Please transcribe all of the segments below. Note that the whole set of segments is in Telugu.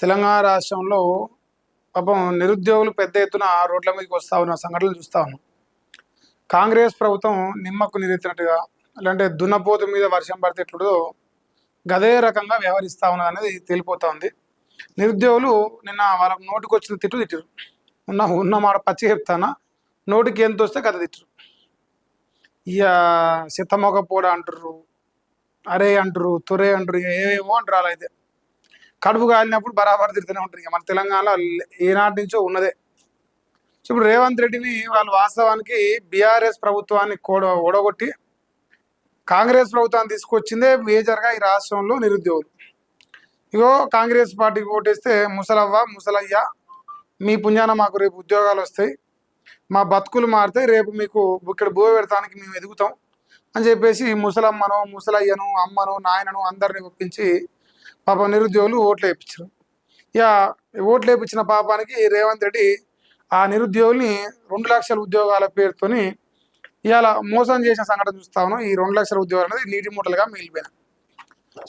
తెలంగాణ రాష్ట్రంలో పాపం నిరుద్యోగులు పెద్ద ఎత్తున రోడ్ల మీదకి వస్తా ఉన్న సంఘటనలు చూస్తా ఉన్నాం. కాంగ్రెస్ ప్రభుత్వం నిమ్మకు నీరెత్తినట్టుగా, అలాంటి దున్నపోతు మీద వర్షం పడితే ఎట్లుందో గదే రకంగా వ్యవహరిస్తా ఉన్నది అనేది తేలిపోతా ఉంది. నిరుద్యోగులు నిన్న వాళ్ళకు నోటికి వచ్చిన తిట్టారు. ఉన్న మాట పచ్చి చెప్తానా, నోటికి ఎంత వస్తే కథ తిట్టరు. ఇక సిత్తమొక పోడ అంటారు, అరే అంటారు, తురే అంటారు, ఏమేమో అంటారు. అలా అయితే కడుపు కాలినప్పుడు బరాబర్ తిరుగుతూనే ఉంటారు. ఇక మన తెలంగాణలో ఏనాటి నుంచో ఉన్నదే. సో ఇప్పుడు రేవంత్ రెడ్డిని వాళ్ళు వాస్తవానికి బీఆర్ఎస్ ప్రభుత్వాన్ని ఓడగొట్టి కాంగ్రెస్ ప్రభుత్వాన్ని తీసుకొచ్చిందే మేజర్గా ఈ రాష్ట్రంలో నిరుద్యోగులు. ఇగో కాంగ్రెస్ పార్టీకి ఓటేస్తే ముసలవ్వ ముసలయ్య మీ పుణ్యాన మాకు రేపు ఉద్యోగాలు వస్తాయి, మా బతుకులు మారుతాయి, రేపు మీకు ఇక్కడ భూ పెడతానికి మేము ఎదుగుతాం అని చెప్పేసి ముసలమ్మను ముసలయ్యను అమ్మను నాయనను అందరిని ఒప్పించి పాపం నిరుద్యోగులు ఓట్లు వేయించారు. ఇక ఓట్లు వేయించిన పాపానికి రేవంత్ రెడ్డి ఆ నిరుద్యోగుల్ని 2 లక్షల ఉద్యోగాల పేరుతోని ఇవాళ మోసం చేసిన సంఘటన చూస్తా ఉన్నాం. ఈ 2 లక్షల ఉద్యోగాలు అనేది నీటి మూటలుగా మిగిలిపోయినాయి.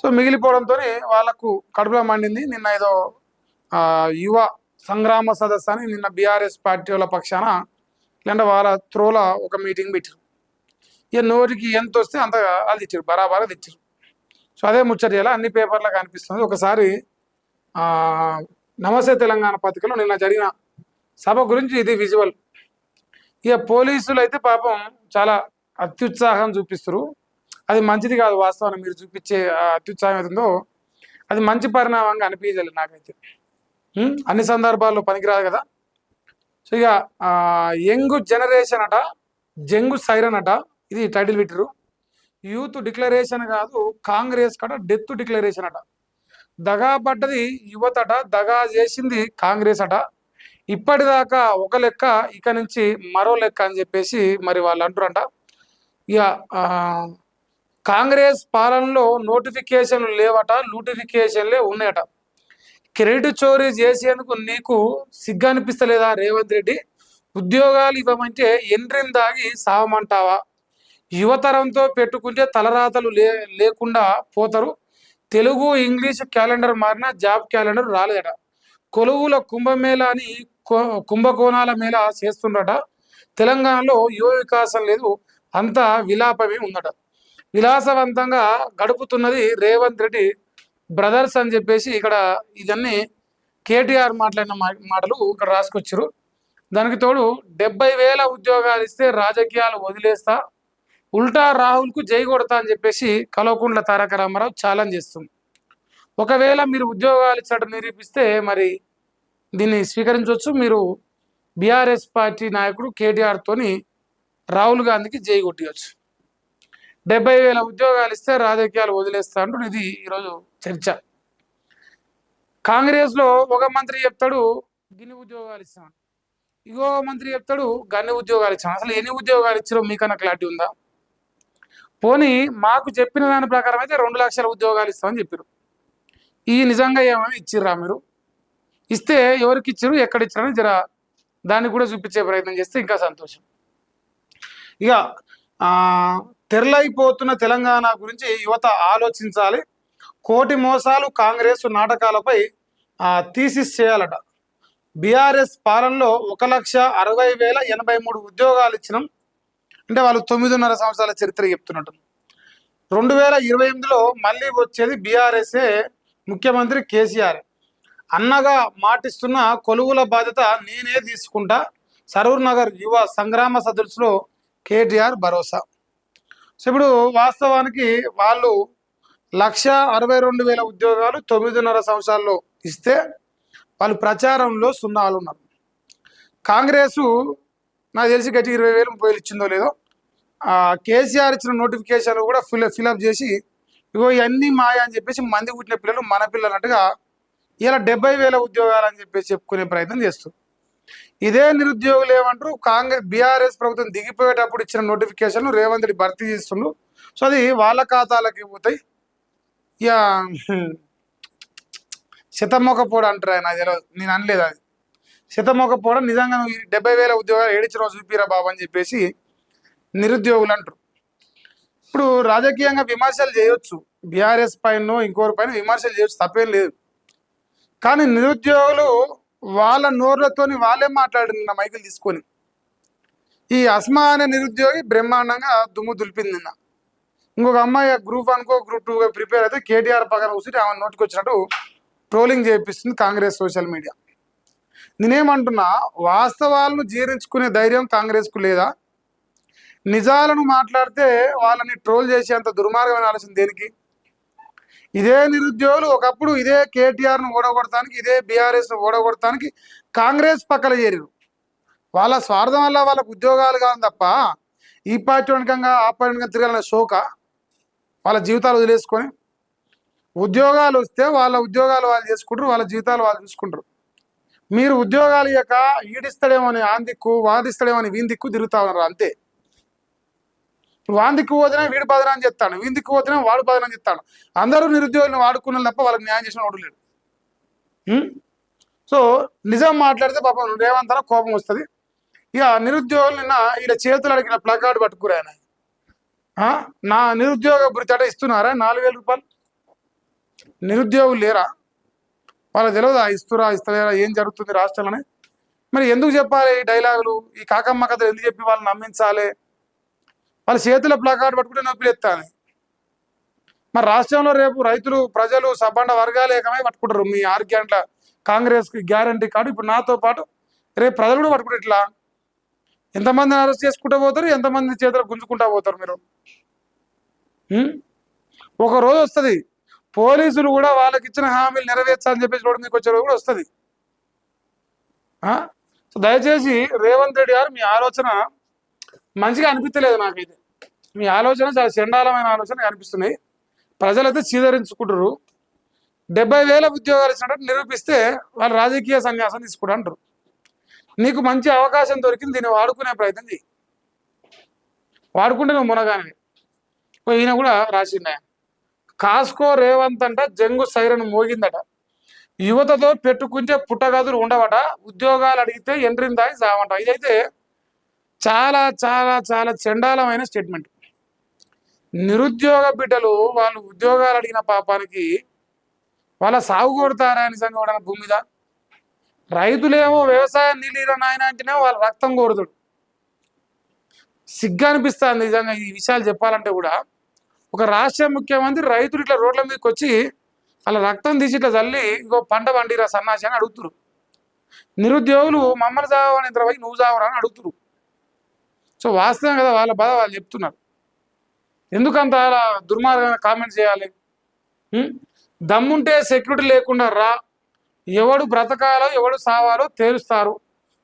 సో మిగిలిపోవడంతో వాళ్ళకు కడుపులో మండింది. నిన్న ఏదో యువ సంగ్రామ సదస్సు అని నిన్న బీఆర్ఎస్ పార్టీ వాళ్ళ పక్షాన లేదంటే వాళ్ళ త్రోల ఒక మీటింగ్ పెట్టారు. ఇక నోటికి ఎంత వస్తే అంత వాళ్ళు తెచ్చారు, బరాబరా తెచ్చారు. సో అదే ముచ్చట అన్ని పేపర్లకు కనిపిస్తుంది. ఒకసారి నమస్తే తెలంగాణ పత్రికలో నిన్న జరిగిన సభ గురించి ఇది విజువల్. ఇక పోలీసులు అయితే పాపం చాలా అత్యుత్సాహం చూపిస్తారు. అది మంచిది కాదు. వాస్తవాన్ని మీరు చూపించే అత్యుత్సాహం అవుతుందో అది మంచి పరిణామంగా అనిపించలేదు నాకైతే. అన్ని సందర్భాల్లో పనికిరాదు కదా. సో ఇక యంగ్ జనరేషన్ అట, జంగు సైరన్ అట, ఇది టైటిల్ పెట్టారు. యూత్ డిక్లరేషన్ కాదు, కాంగ్రెస్ కట డెత్ డిక్లరేషన్ అట. దగా పడ్డది యువతట, దగా చేసింది కాంగ్రెస్ అట. ఇప్పటిదాకా ఒక లెక్క, ఇక నుంచి మరో లెక్క అని చెప్పేసి మరి వాళ్ళు అంటారంట. ఇక కాంగ్రెస్ పాలనలో నోటిఫికేషన్లు లేవట, నోటిఫికేషన్లే ఉన్నాయట. క్రెడిట్ చోరీ చేసేందుకు నీకు సిగ్గు అనిపిస్తలేదా రేవంత్ రెడ్డి? ఉద్యోగాలు ఇవ్వమంటే ఎండ్రిని దాగి సావమంటావా? యువతరంతో పెట్టుకుంటే తలరాతలు లేకుండా పోతారు. తెలుగు ఇంగ్లీష్ క్యాలెండర్ మారిన జాబ్ క్యాలెండర్ రాలేదట. కొలువుల కుంభమేళ అని కుంభకోణాల మేళ చేస్తుండట. తెలంగాణలో యువ వికాసం లేదు, అంతా విలాపమే ఉందట. విలాసవంతంగా గడుపుతున్నది రేవంత్ రెడ్డి బ్రదర్స్ అని చెప్పేసి ఇక్కడ ఇదన్నీ కేటీఆర్ మాట్లాడిన మాటలు ఇక్కడ రాసుకొచ్చారు. దానికి తోడు 70,000 ఉద్యోగాలు ఇస్తే రాజకీయాలు వదిలేస్తా, ఉల్టా రాహుల్కు జై కొడతా అని చెప్పేసి కల్వకుంట్ల తారక రామారావు ఛాలెంజ్ చేస్తుంది. ఒకవేళ మీరు ఉద్యోగాలు ఇచ్చడం నిరూపిస్తే మరి దీన్ని స్వీకరించవచ్చు. మీరు బీఆర్ఎస్ పార్టీ నాయకుడు కేటీఆర్ తోని రాహుల్ గాంధీకి జై కొట్టియచ్చు. 70,000 ఉద్యోగాలు ఇస్తే రాజకీయాలు వదిలేస్తా అంటూ ఇది ఈరోజు చర్చ. కాంగ్రెస్ లో ఒక మంత్రి చెప్తాడు గిన్ని ఉద్యోగాలు ఇస్తామని, ఇంకో మంత్రి చెప్తాడు గన్ని ఉద్యోగాలు ఇచ్చాం. అసలు ఎన్ని ఉద్యోగాలు ఇచ్చారో మీకన్నా క్లారిటీ ఉందా? పోనీ మాకు చెప్పిన దాని ప్రకారం అయితే 2 లక్షల ఉద్యోగాలు ఇస్తామని చెప్పారు. ఈ నిజంగా ఏమైనా ఇచ్చిర్రా? మీరు ఇస్తే ఎవరికి ఇచ్చారు, ఎక్కడ ఇచ్చారని జర దాన్ని కూడా చూపించే ప్రయత్నం చేస్తే ఇంకా సంతోషం. ఇక తెరలైపోతున్న తెలంగాణ గురించి యువత ఆలోచించాలి. కోటి మోసాలు కాంగ్రెస్ నాటకాలపై థీసిస్ చేయాలట. బీఆర్ఎస్ పాలనలో 1,60,083 ఉద్యోగాలు ఇచ్చినాం అంటే వాళ్ళు 9.5 సంవత్సరాల చరిత్ర చెప్తున్నట్టు. 2028లో మళ్ళీ వచ్చేది బీఆర్ఎస్ఏ, ముఖ్యమంత్రి కేసీఆర్ అన్నగా మాటిస్తున్న కొలువుల బాధ్యత నేనే తీసుకుంటా. సరూర్ నగర్ యువ సంగ్రామ సదస్సులో కేటీఆర్ భరోసా. సో ఇప్పుడు వాస్తవానికి వాళ్ళు 1,62,000 ఉద్యోగాలు 9.5 సంవత్సరాల్లో ఇస్తే వాళ్ళు ప్రచారంలో సున్నాలు ఉన్నారు. కాంగ్రెసు నాకు తెలిసి గట్టి 20,000 30,000 ఇచ్చిందో లేదో. కేసీఆర్ ఇచ్చిన నోటిఫికేషన్ కూడా ఫిలప్ చేసి ఇగో ఇవన్నీ మాయా అని చెప్పేసి మంది పుట్టిన పిల్లలు మన పిల్లలు అన్నట్టుగా ఇలా 70,000 ఉద్యోగాలు అని చెప్పేసి చెప్పుకునే ప్రయత్నం చేస్తారు. ఇదే నిరుద్యోగులు ఏమంటారు, బీఆర్ఎస్ ప్రభుత్వం దిగిపోయేటప్పుడు ఇచ్చిన నోటిఫికేషన్లు రేవంత్ రెడ్డి భర్తీ చేస్తుండ్రు. సో అది వాళ్ళ ఖాతాలకి పోతాయి. ఇక శతమొకపోడ అంటారు ఆయన, నేను అనలేదు అది శతమొకపోడ. నిజంగా నువ్వు 70,000 ఉద్యోగాలు ఏడిచిన చూపిరా బాబు అని చెప్పేసి నిరుద్యోగులు అంటారు. ఇప్పుడు రాజకీయంగా విమర్శలు చేయొచ్చు, బీఆర్ఎస్ పైన ఇంకోరి పైన విమర్శలు చేయొచ్చు, తప్పేం లేదు. కానీ నిరుద్యోగులు వాళ్ళ నోర్లతోని వాళ్ళే మాట్లాడారు నిన్న మైకులు తీసుకొని. ఈ అస్మా అనే నిరుద్యోగి బ్రహ్మాండంగా దుమ్ము దులిపింది నిన్న. ఇంకొక అమ్మాయి గ్రూప్ 1కో గ్రూప్ 2 ప్రిపేర్ అయితే కేటీఆర్ పక్కన కూర్చుంటే ఆమె నోటికి వచ్చినట్టు ట్రోలింగ్ చేపిస్తుంది కాంగ్రెస్ సోషల్ మీడియా. నేనేమంటున్నా, వాస్తవాలను జీర్ణించుకునే ధైర్యం కాంగ్రెస్కు లేదా? నిజాలను మాట్లాడితే వాళ్ళని ట్రోల్ చేసేంత దుర్మార్గమైన ఆలోచన దేనికి? ఇదే నిరుద్యోగులు ఒకప్పుడు ఇదే కేటీఆర్ను ఓడగొడటానికి, ఇదే బీఆర్ఎస్ను ఓడగొడటానికి కాంగ్రెస్ పక్కన చేరారు. వాళ్ళ స్వార్థం వల్ల వాళ్ళకు ఉద్యోగాలు కాదు తప్ప ఈ పార్టీ వెనకంగా ఆ పార్టీ వెనకంగా తిరగాలనే షోక వాళ్ళ జీవితాలు వదిలేసుకొని, ఉద్యోగాలు వస్తే వాళ్ళ ఉద్యోగాలు వాళ్ళు చేసుకుంటారు, వాళ్ళ జీవితాలు వాళ్ళు చూసుకుంటారు. మీరు ఉద్యోగాలు ఇయ్యక ఈడిస్తాడేమో అని ఆన్ దిక్కు, వాదిస్తాడేమో అని వీని దిక్కు తిరుగుతా ఉన్నారు అంతే. వాని దిక్కు పోతేనే వీడు బదనాన్ని చెప్తాడు, వీని దిక్కు పోతేనే వాడు బదనాన్ని చెప్తాడు. అందరూ నిరుద్యోగులను వాడుకున్నారు తప్ప వాళ్ళకి న్యాయం చేసిన వాడు లేడు. సో నిజం మాట్లాడితే పాపం రేవంత్ అన్న కోపం వస్తుంది. ఇక నిరుద్యోగులు నిన్న ఇలా చేతులు అడిగిన ప్లకార్డు పట్టుకురా ఆయన. నా నిరుద్యోగ భృతి ఇస్తున్నారా 4,000 రూపాయలు? నిరుద్యోగులు లేరా? వాళ్ళకి తెలియదా ఇస్తురా ఇస్తలేరా ఏం జరుగుతుంది రాష్ట్రంలోనే? మరి ఎందుకు చెప్పాలి ఈ డైలాగులు, ఈ కాకమ్మ కథలు ఎందుకు చెప్పి వాళ్ళని నమ్మించాలి? వాళ్ళ చేతుల ప్లకార్డు పట్టుకుంటే నొప్పులు ఎత్తాలి. మరి రాష్ట్రంలో రేపు రైతులు, ప్రజలు, సబ్బండ వర్గాలు ఏకమై పట్టుకుంటారు మీ 6 గంటల కాంగ్రెస్కి గ్యారంటీ కార్డు. ఇప్పుడు నాతో పాటు రేపు ప్రజలు కూడా పట్టుకుంటారు. ఇట్లా ఎంతమందిని అరెస్ట్ చేసుకుంటూ పోతారు, ఎంతమంది చేతులు గుంజుకుంటా పోతారు మీరు? ఒక రోజు వస్తుంది పోలీసులు కూడా వాళ్ళకి ఇచ్చిన హామీలు నెరవేర్చాలని చెప్పేసి రోడ్డు మీకు వచ్చే రోజు కూడా వస్తుంది. సో దయచేసి రేవంత్ రెడ్డి గారు మీ ఆలోచన మంచిగా అనిపించలేదు నాకైతే. మీ ఆలోచన చాలా చండాలమైన ఆలోచన అనిపిస్తున్నాయి. ప్రజలైతే చీదరించుకుంటారు. 70,000 ఉద్యోగాలు ఇచ్చినట్టు నిరూపిస్తే వాళ్ళు రాజకీయ సన్యాసం తీసుకుంటా అంటారు. నీకు మంచి అవకాశం దొరికింది, దీన్ని వాడుకునే ప్రయత్నం చేయి. వాడుకుంటే నువ్వు మునగానే. ఈయన కూడా రాసిండే కాస్కో రేవంత్ అంట జంగు సైరన్ మోగిందట. యువతతో పెట్టుకుంటే పుట్టగదులు ఉండవట, ఉద్యోగాలు అడిగితే ఎంట్రిందాయి సావంట. ఇదైతే చాలా చాలా చాలా చండాలమైన స్టేట్మెంట్. నిరుద్యోగ బిడ్డలు వాళ్ళు ఉద్యోగాలు అడిగిన పాపానికి వాళ్ళ సాగు కొడతారా నిజంగా కూడా భూమి మీద? రైతులేమో వ్యవసాయం నీళ్ళ నాయన అంటేనే వాళ్ళ రక్తం కోరుతాడు. సిగ్గు అనిపిస్తుంది నిజంగా ఈ విషయాలు చెప్పాలంటే కూడా. ఒక రాష్ట్ర ముఖ్యమంత్రి రైతులు ఇట్లా రోడ్ల మీదకి వచ్చి వాళ్ళ రక్తం తీసి ఇట్లా చల్లి ఇంకో పంట పండిరా సన్నాసి అని అడుగుతురు. నిరుద్యోగులు మమ్మల్ని చావని ఇంతవై నువ్వు చావరా అని అడుగుతురు. సో వాస్తవం కదా, వాళ్ళ బాధ వాళ్ళు చెప్తున్నారు. ఎందుకంత అలా దుర్మార్గమైన కామెంట్స్ చేయాలి? దమ్ముంటే సెక్యూరిటీ లేకుండా రా, ఎవడు బ్రతకాలో ఎవడు సావాలో తేలుస్తారు.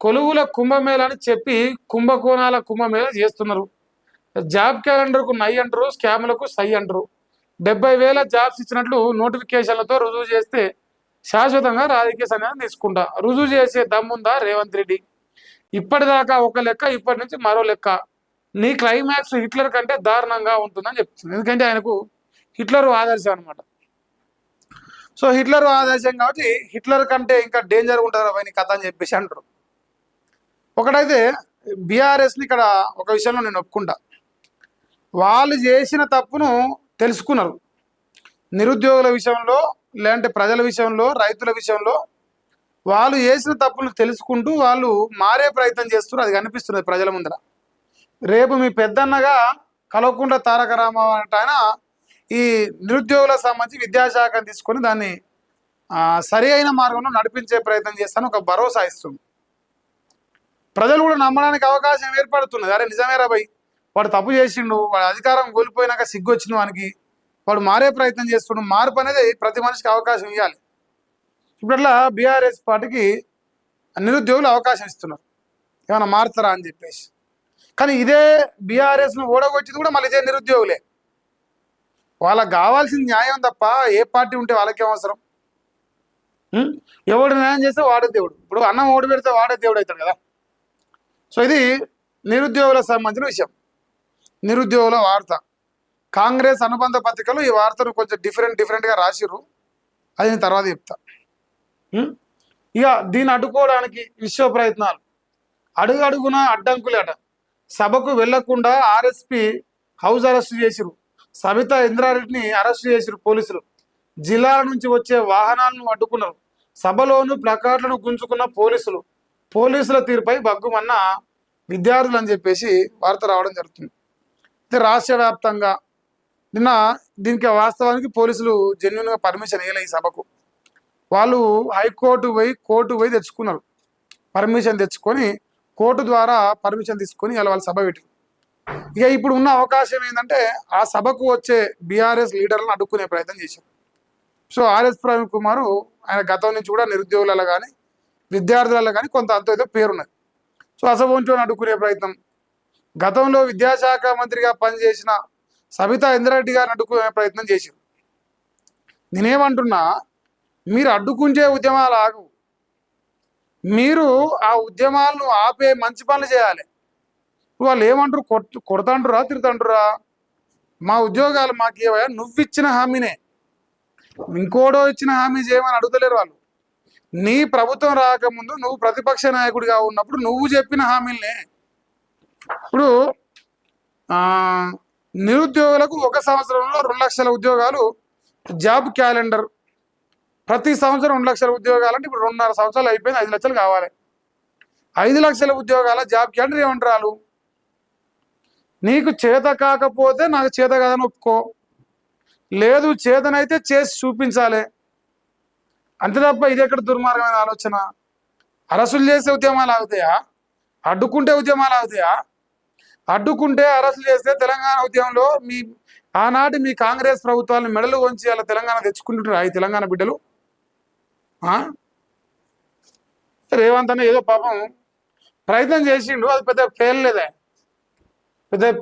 కొలువుల కుంభమేళ అని చెప్పి కుంభకోణాల కుంభమేళ చేస్తున్నారు. జాబ్ క్యాలెండర్కు నై అంటారు, స్కామ్లకు సై అంటారు. 70,000 జాబ్స్ ఇచ్చినట్లు నోటిఫికేషన్లతో రుజువు చేస్తే శాశ్వతంగా రాజకీయ సన్యాసం తీసుకుంటా. రుజువు చేసే దమ్ముందా రేవంత్ రెడ్డి? ఇప్పటిదాకా ఒక లెక్క, ఇప్పటి నుంచి మరో లెక్క. నీ క్లైమాక్స్ హిట్లర్ కంటే దారుణంగా ఉంటుందని చెప్తుంది. ఎందుకంటే ఆయనకు హిట్లర్ ఆదర్శం అనమాట. సో హిట్లర్ ఆదర్శం కాబట్టి హిట్లర్ కంటే ఇంకా డేంజర్ ఉంటారు అవన్నీ కథ అని చెప్పేసి అంటారు. ఒకటైతే బీఆర్ఎస్ని ఇక్కడ ఒక విషయంలో నేను ఒప్పుకుంటా. వాళ్ళు చేసిన తప్పును తెలుసుకున్నారు. నిరుద్యోగుల విషయంలో, లేదంటే ప్రజల విషయంలో, రైతుల విషయంలో వాళ్ళు చేసిన తప్పులు తెలుసుకుంటూ వాళ్ళు మారే ప్రయత్నం చేస్తున్నారు. అది కనిపిస్తున్నది ప్రజల ముందర. రేపు మీ పెద్దన్నగా కల్వకుంట్ల తారక రామారావు అంటే ఆయన ఈ నిరుద్యోగులకు సంబంధించి విద్యాశాఖను తీసుకొని దాన్ని సరి అయిన మార్గంలో నడిపించే ప్రయత్నం చేస్తాను ఒక భరోసా ఇస్తుంది. ప్రజలు కూడా నమ్మడానికి అవకాశం ఏర్పడుతున్నది. అరే నిజమేరా భయ్, వాడు తప్పు చేసిండు, వాడు అధికారం కోల్పోయినాక సిగ్గు వచ్చింది వానికి, వాడు మారే ప్రయత్నం చేస్తుండు. మార్పు అనేది ప్రతి మనిషికి అవకాశం ఇవ్వాలి. ఇప్పుడట్లా బీఆర్ఎస్ పార్టీకి నిరుద్యోగులు అవకాశం ఇస్తున్నారు ఏమైనా మారుతారా అని చెప్పేసి. కానీ ఇదే బీఆర్ఎస్ను ఓడగొచ్చింది కూడా మళ్ళీ ఇదే నిరుద్యోగులే. వాళ్ళకి కావాల్సిన న్యాయం తప్ప ఏ పార్టీ ఉంటే వాళ్ళకే అవసరం? ఎవడు న్యాయం చేస్తే వాడే దేవుడు. ఇప్పుడు అన్నం ఓడి పెడితే వాడే దేవుడు అవుతాడు కదా. సో ఇది నిరుద్యోగులకు సంబంధించిన విషయం. నిరుద్యోగుల వార్త కాంగ్రెస్ అనుబంధ పత్రికలు ఈ వార్తను కొంచెం డిఫరెంట్గా రాసిర్రు. అది నేను తర్వాత చెప్తా. ఇక దీన్ని అడ్డుకోవడానికి విశ్వ ప్రయత్నాలు, అడుగున అడ్డంకులేట. సభకు వెళ్లకుండా ఆర్ఎస్పీ హౌస్ అరెస్ట్ చేసిరు. సబితా ఇంద్రారెడ్డిని అరెస్ట్ చేసిరు పోలీసులు. జిల్లాల నుంచి వచ్చే వాహనాలను అడ్డుకున్నారు. సభలోను ప్లకార్డులను గుంజుకున్న పోలీసుల తీరుపై బగ్గుమన్న విద్యార్థులు అని చెప్పేసి వార్త రావడం జరుగుతుంది. అయితే రాష్ట్ర వ్యాప్తంగా నిన్న దీనికి వాస్తవానికి పోలీసులు జెన్యున్గా పర్మిషన్ ఇవ్వలే ఈ సభకు. వాళ్ళు హైకోర్టు కోర్టు పోయి తెచ్చుకున్నారు, పర్మిషన్ తెచ్చుకొని కోర్టు ద్వారా పర్మిషన్ తీసుకొని ఇలా వాళ్ళు సభ పెట్టి. ఇక ఇప్పుడు ఉన్న అవకాశం ఏంటంటే ఆ సభకు వచ్చే బీఆర్ఎస్ లీడర్లను అడ్డుకునే ప్రయత్నం చేశారు. సో ఆర్ఎస్ ప్రవీణ్ కుమార్ ఆయన గతం నుంచి కూడా నిరుద్యోగులలో కానీ విద్యార్థులలో కానీ కొంత అంత ఏదో పేరున్నది. సో అసభంతో అడ్డుకునే ప్రయత్నం, గతంలో విద్యాశాఖ మంత్రిగా పనిచేసిన సబితా ఇంద్రారెడ్డి గారిని అడ్డుకునే ప్రయత్నం చేశారు. నేనేమంటున్నా, మీరు అడ్డుకుంటే ఉద్యమాలు ఆగు, మీరు ఆ ఉద్యమాలను ఆపే మంచి పనులు చేయాలి. వాళ్ళు ఏమంటారు, కొడతాంటురా తిరుతాంటురా, మా ఉద్యోగాలు మాకు ఏవయా, నువ్వు ఇచ్చిన హామీనే, ఇంకోడో ఇచ్చిన హామీ చేయమని అడుగుతలేరు వాళ్ళు. నీ ప్రభుత్వం రాకముందు నువ్వు ప్రతిపక్ష నాయకుడిగా ఉన్నప్పుడు నువ్వు చెప్పిన హామీలనే. ఇప్పుడు నిరుద్యోగులకు ఒక సంవత్సరంలో 2 లక్షల ఉద్యోగాలు జాబ్ క్యాలెండర్, ప్రతి సంవత్సరం 2 లక్షల ఉద్యోగాలు అంటే ఇప్పుడు 2.5 సంవత్సరాలు అయిపోయింది, 5 లక్షలు కావాలి. 5 లక్షల ఉద్యోగాల జాబ్ క్యాలెండర్ ఏమంటారు? నీకు చేత కాకపోతే నాకు చేత కాదని ఒప్పుకో, లేదు చేతనైతే చేసి చూపించాలి, అంతే తప్ప ఇది ఎక్కడ దుర్మార్గమైన ఆలోచన. అరెస్టులు చేసే ఉద్యమాలు ఆగుతాయా? అడ్డుకుంటే ఉద్యమాలు ఆగుతాయా? అడ్డుకుంటే అరెస్టులు చేస్తే తెలంగాణ ఉద్యమంలో ఆనాటి మీ కాంగ్రెస్ ప్రభుత్వాలను మెడలు వంచి అలా తెలంగాణ తెచ్చుకుంటుంటారు ఈ తెలంగాణ బిడ్డలు. రేవంత్ అన్న ఏదో పాపం ప్రయత్నం చేసిండు, అది పెద్ద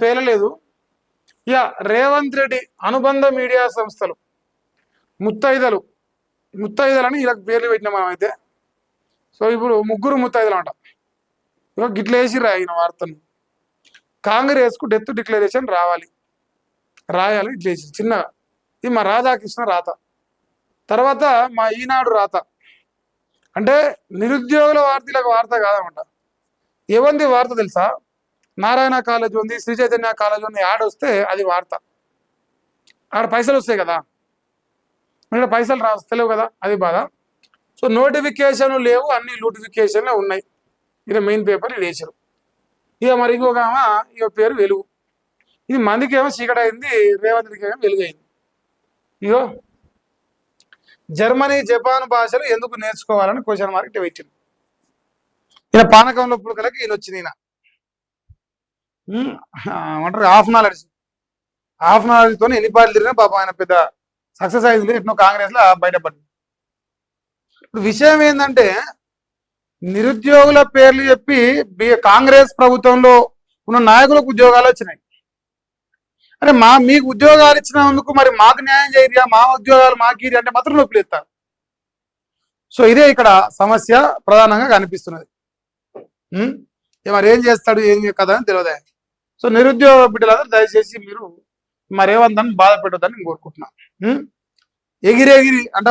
పేలలేదు. ఇక రేవంత్ రెడ్డి అనుబంధ మీడియా సంస్థలు ముత్తైదలని ఇలా పేర్లు పెట్టిన మనమైతే. సో ఇప్పుడు 3 ముత్తైదలు అంట. ఇక గిట్ల వేసిర్రు ఆయన వార్తను, కాంగ్రెస్కు డెత్ డిక్లరేషన్ రాయాలి ఇట్లా వేసి చిన్నగా. ఇది మా రాధాకృష్ణ రాత, తర్వాత మా ఈనాడు రాత. అంటే నిరుద్యోగుల వార్తలకు వార్త కాదనమాట. ఏముంది వార్త తెలుసా? నారాయణ కాలేజ్ ఉంది, శ్రీ చైతన్య కాలేజ్ ఉంది, యాడ్ వస్తే అది వార్త. ఆడ పైసలు వస్తాయి కదా, ఇక్కడ పైసలు రాస్తలేవు కదా, అది బాధ. సో నోటిఫికేషన్లు లేవు, అన్ని నోటిఫికేషన్లే ఉన్నాయి. ఇక మెయిన్ పేపర్ ఇది వేసారు. ఇక మరి ఇంకొక ఇక పేరు వెలుగు. ఇది మందికేమో చీకటి అయింది, రేవంత్ రెడ్డికి ఏమో వెలుగైంది. ఇగో జర్మనీ జపాన్ భాషలు ఎందుకు నేర్చుకోవాలని క్వశ్చన్ మార్క్ ఇట్లా పెట్టింది. ఈయన పానకంలో పుడకలకి ఈయన వచ్చింది. ఈయన ఏమంటారు హాఫ్ నాలెడ్జ్తో ఎన్ని పార్టీలు తిరిగినా పాపం ఆయన పెద్ద సక్సెస్ అయింది, ఎన్నో కాంగ్రెస్లో బయటపడింది. ఇప్పుడు విషయం ఏంటంటే నిరుద్యోగుల పేర్లు చెప్పి కాంగ్రెస్ ప్రభుత్వంలో ఉన్న నాయకులకు ఉద్యోగాలు వచ్చినాయి. అరే మీకు ఉద్యోగాలు ఇచ్చినందుకు మరి మాకు న్యాయం చేయరియా, మా ఉద్యోగాలు మాకు అంటే మాత్రం నొప్పులు ఎత్తారు. సో ఇదే ఇక్కడ సమస్య ప్రధానంగా కనిపిస్తున్నది. మరి ఏం చేస్తాడు ఏం కదా అని తెలియదా. సో నిరుద్యోగ బిడ్డలందరూ దయచేసి మీరు మరేమందని బాధ పెట్టొద్దని కోరుకుంటున్నా. ఎగిరెగిరి అంటే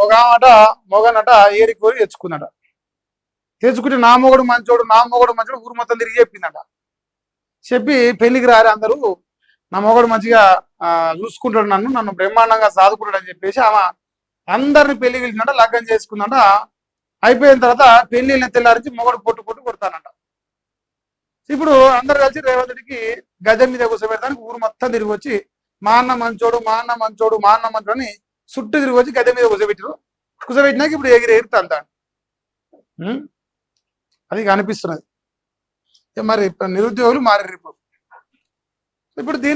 ఒక ఆట మొగనట ఏరి కోరి తెచ్చుకుంటే నా మొగడు మంచోడు ఊరు మొత్తం తిరిగి చెప్పిందట. చెప్పి పెళ్లికి రారు అందరూ, నా మొగడు మంచిగా చూసుకుంటాడు, నన్ను బ్రహ్మాండంగా సాదుకుంటాడు అని చెప్పేసి ఆమె అందరిని పెళ్లికి వెళ్ళినట్ట, లగ్గం చేసుకుందంట. అయిపోయిన తర్వాత పెళ్లిళ్ళని తెల్లారించి మొగడు పొట్టు కొడతానంట. ఇప్పుడు అందరు కలిసి రేవంత్ రెడ్డికి గజం మీద కూర్చోబెడతానికి ఊరు మొత్తం తిరిగి వచ్చి మా అన్న మంచోడు అని చుట్టూ తిరిగి వచ్చి గజం మీద కూర్చోబెట్టినాక ఇప్పుడు ఎగిరెగురుతా అంటాడు. అది కనిపిస్తున్నది. మరి నిరుద్యోగులు మారారు ఇప్పుడు దీనికి